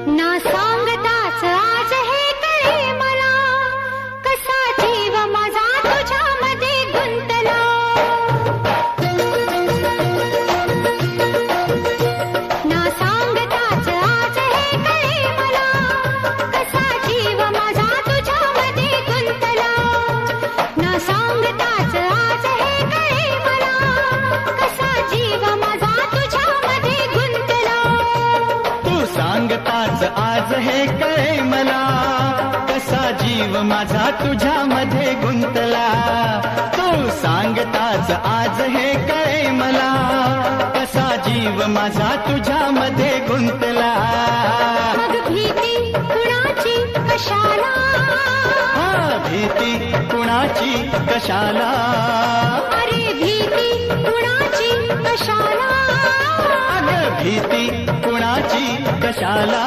ना सांगताच आज हे कळे मला, कसा जीव माझा तुझ्यामध्ये गुंतला. ना सांगताच आज हे कळे मला, कसा जीव माझा तुझ्यामध्ये गुंतला. ना सांगताच आज हे कळे मला, कसा जीव माझा तुझ्यामध्ये गुंतला. तू सांगताच आज हे कळे मला, कसा जीव माझा तुझ्यामध्ये गुंतला. तू सांगताच आज हे कळे मला, कसा जीव माझा तुझ्यामध्ये गुंतला. मग भीती कुणाची कशाला, भीती कुणाची कशाला. अरे भीती कुणाची कशाला. अगं भीती कुणाची कशाला.